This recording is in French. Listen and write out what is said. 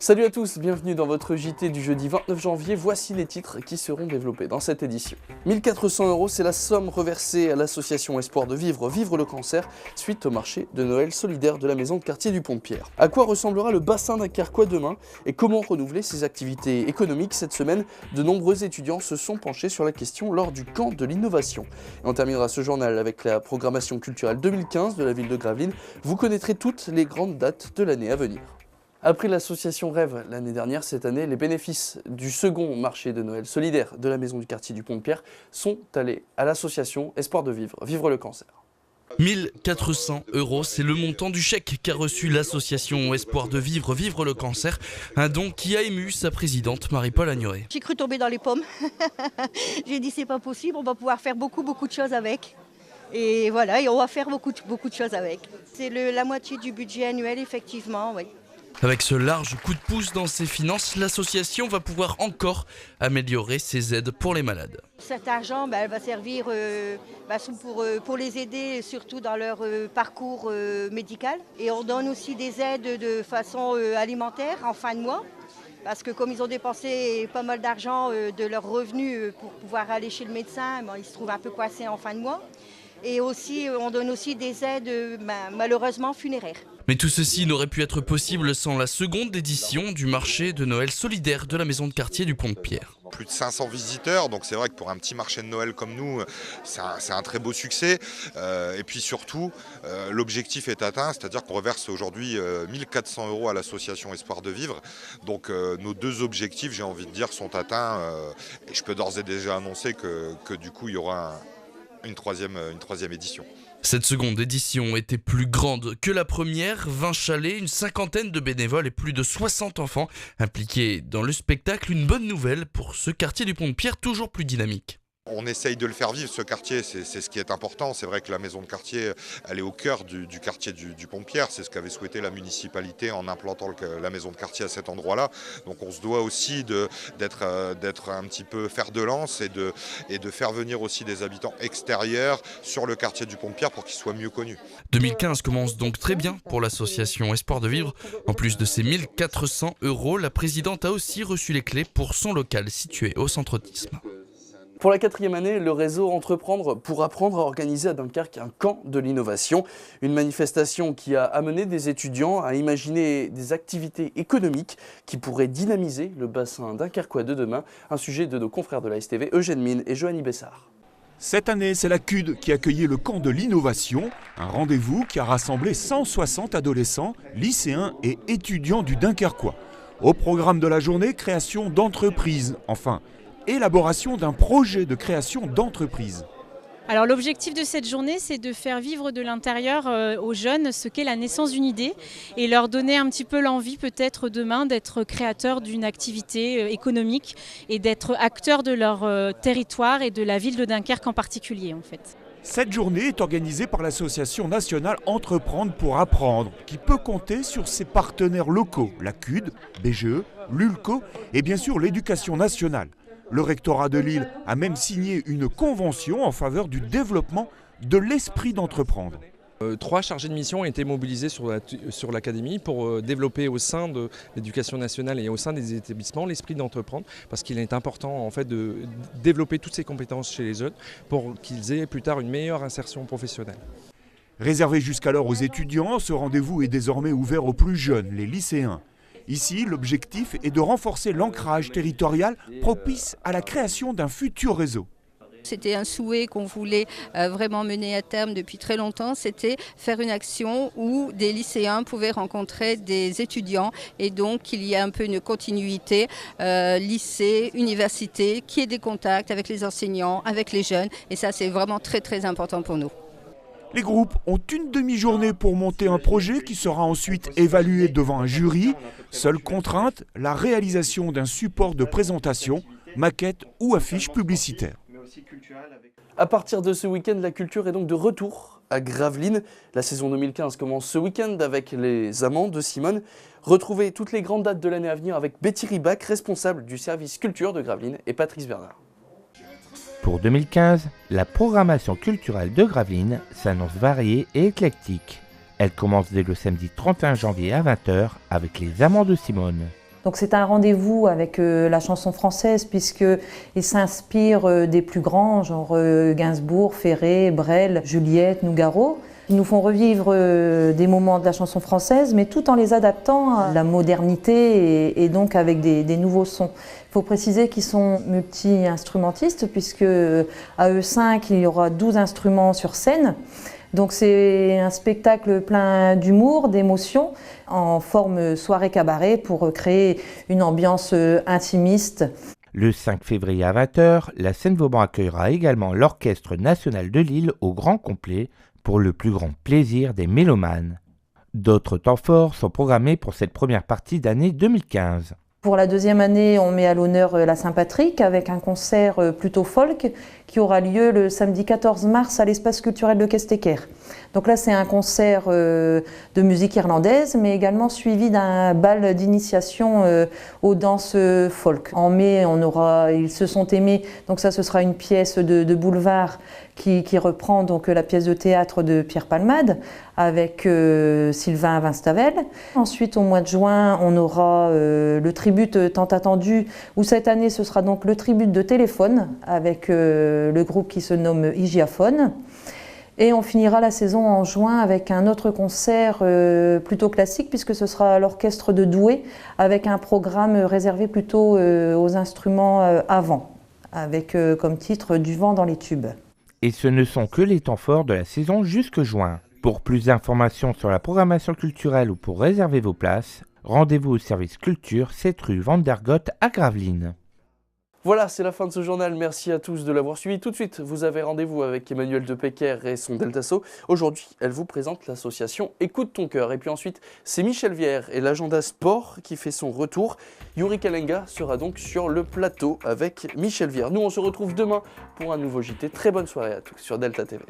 Salut à tous, bienvenue dans votre JT du jeudi 29 janvier, voici les titres qui seront développés dans cette édition. 1 400 €, c'est la somme reversée à l'association Espoir de Vivre, Vivre le cancer, suite au marché de Noël solidaire de la maison de quartier du Pont-de-Pierre. À quoi ressemblera le bassin dunkerquois demain et comment renouveler ses activités économiques cette semaine? De nombreux étudiants se sont penchés sur la question lors du camp de l'innovation. Et on terminera ce journal avec la programmation culturelle 2015 de la ville de Gravelines. Vous connaîtrez toutes les grandes dates de l'année à venir. Après l'association Rêve l'année dernière, cette année, les bénéfices du second marché de Noël solidaire de la maison du quartier du Pont-de-Pierre sont allés à l'association Espoir de Vivre, Vivre le cancer. 1 400 €, c'est le montant du chèque qu'a reçu l'association Espoir de Vivre, Vivre le cancer, un don qui a ému sa présidente Marie-Paul Agnoret. J'ai cru tomber dans les pommes. J'ai dit c'est pas possible, on va pouvoir faire beaucoup de choses avec. Et voilà, et on va faire beaucoup de choses avec. C'est la moitié du budget annuel, effectivement, oui. Avec ce large coup de pouce dans ses finances, l'association va pouvoir encore améliorer ses aides pour les malades. Cet argent elle va servir pour les aider, surtout dans leur parcours médical. Et on donne aussi des aides de façon alimentaire en fin de mois. Parce que comme ils ont dépensé pas mal d'argent de leurs revenus pour pouvoir aller chez le médecin, ils se trouvent un peu coincés en fin de mois. Et aussi, on donne aussi des aides malheureusement funéraires. Mais tout ceci n'aurait pu être possible sans la seconde édition du marché de Noël solidaire de la maison de quartier du Pont-de-Pierre. Plus de 500 visiteurs, donc c'est vrai que pour un petit marché de Noël comme nous, c'est un très beau succès. Et puis surtout, l'objectif est atteint, c'est-à-dire qu'on reverse aujourd'hui 1 400 € à l'association Espoir de Vivre. Donc nos deux objectifs, j'ai envie de dire, sont atteints. Et je peux d'ores et déjà annoncer que du coup, il y aura une troisième édition. Cette seconde édition était plus grande que la première, 20 chalets, une cinquantaine de bénévoles et plus de 60 enfants impliqués dans le spectacle. Une bonne nouvelle pour ce quartier du Pont-de-Pierre toujours plus dynamique. On essaye de le faire vivre, ce quartier, c'est ce qui est important. C'est vrai que la maison de quartier, elle est au cœur du quartier du Pont-de-Pierre. C'est ce qu'avait souhaité la municipalité en implantant la maison de quartier à cet endroit-là. Donc on se doit aussi d'être un petit peu fer de lance et de faire venir aussi des habitants extérieurs sur le quartier du Pont-de-Pierre pour qu'il soit mieux connu. 2015 commence donc très bien pour l'association Espoir de Vivre. En plus de ces 1 400 €, la présidente a aussi reçu les clés pour son local situé au centre autisme. Pour la 4e année, le réseau Entreprendre pour apprendre a organisé à Dunkerque un camp de l'innovation. Une manifestation qui a amené des étudiants à imaginer des activités économiques qui pourraient dynamiser le bassin dunkerquois de demain. Un sujet de nos confrères de la STV, Eugène Mine et Johanny Bessard. Cette année, c'est la CUD qui a accueilli le camp de l'innovation, un rendez-vous qui a rassemblé 160 adolescents, lycéens et étudiants du Dunkerquois. Au programme de la journée, création d'entreprises, enfin, élaboration d'un projet de création d'entreprise. Alors l'objectif de cette journée, c'est de faire vivre de l'intérieur aux jeunes ce qu'est la naissance d'une idée et leur donner un petit peu l'envie peut-être demain d'être créateurs d'une activité économique et d'être acteurs de leur territoire et de la ville de Dunkerque en particulier en fait. Cette journée est organisée par l'association nationale Entreprendre pour apprendre, qui peut compter sur ses partenaires locaux, la CUD, BGE, l'ULCO et bien sûr l'éducation nationale. Le rectorat de Lille a même signé une convention en faveur du développement de l'esprit d'entreprendre. 3 chargés de mission ont été mobilisés sur l'académie pour développer au sein de l'éducation nationale et au sein des établissements l'esprit d'entreprendre, parce qu'il est important en fait de développer toutes ces compétences chez les jeunes pour qu'ils aient plus tard une meilleure insertion professionnelle. Réservé jusqu'alors aux étudiants, ce rendez-vous est désormais ouvert aux plus jeunes, les lycéens. Ici, l'objectif est de renforcer l'ancrage territorial propice à la création d'un futur réseau. C'était un souhait qu'on voulait vraiment mener à terme depuis très longtemps, c'était faire une action où des lycéens pouvaient rencontrer des étudiants et donc qu'il y ait un peu une continuité lycée, université, qu'il y ait des contacts avec les enseignants, avec les jeunes et ça c'est vraiment très important pour nous. Les groupes ont une demi-journée pour monter un projet qui sera ensuite évalué devant un jury. Seule contrainte, la réalisation d'un support de présentation, maquette ou affiche publicitaire. À partir de ce week-end, la culture est donc de retour à Gravelines. La saison 2015 commence ce week-end avec les Amants de Simone. Retrouvez toutes les grandes dates de l'année à venir avec Betty Ribac, responsable du service culture de Gravelines, et Patrice Bernard. Pour 2015, la programmation culturelle de Gravelines s'annonce variée et éclectique. Elle commence dès le samedi 31 janvier à 20 h avec les Amants de Simone. Donc c'est un rendez-vous avec la chanson française puisqu'il s'inspire des plus grands, genre Gainsbourg, Ferré, Brel, Juliette, Nougaro. Ils nous font revivre des moments de la chanson française, mais tout en les adaptant à la modernité et donc avec des nouveaux sons. Il faut préciser qu'ils sont multi-instrumentistes, puisque à eux 5, il y aura 12 instruments sur scène. Donc c'est un spectacle plein d'humour, d'émotion, en forme soirée cabaret pour créer une ambiance intimiste. Le 5 février à 20h, la Seine-Vauban accueillera également l'Orchestre national de Lille au grand complet pour le plus grand plaisir des mélomanes. D'autres temps forts sont programmés pour cette première partie d'année 2015. Pour la deuxième année, on met à l'honneur la Saint-Patrick avec un concert plutôt folk qui aura lieu le samedi 14 mars à l'espace culturel de Kesteker. Donc là, c'est un concert de musique irlandaise, mais également suivi d'un bal d'initiation aux danses folk. En mai, on aura Ils se sont aimés, donc ça, ce sera une pièce de boulevard qui reprend donc la pièce de théâtre de Pierre Palmade avec Sylvain Vinstavel. Ensuite, au mois de juin, on aura le tribute tant attendu, où cette année, ce sera donc le tribute de Téléphone avec le groupe qui se nomme Hygiaphone. Et on finira la saison en juin avec un autre concert plutôt classique, puisque ce sera l'orchestre de Douai, avec un programme réservé plutôt aux instruments à vent, avec comme titre Du vent dans les tubes. Et ce ne sont que les temps forts de la saison jusque juin. Pour plus d'informations sur la programmation culturelle ou pour réserver vos places, rendez-vous au service culture, 7 rue Vandergott à Gravelines. Voilà, c'est la fin de ce journal. Merci à tous de l'avoir suivi. Tout de suite, vous avez rendez-vous avec Emmanuel Depecker et son Deltasso. Aujourd'hui, elle vous présente l'association Écoute ton cœur. Et puis ensuite, c'est Michel Vière et l'agenda sport qui fait son retour. Yuri Kalenga sera donc sur le plateau avec Michel Vière. Nous, on se retrouve demain pour un nouveau JT. Très bonne soirée à tous sur Delta TV.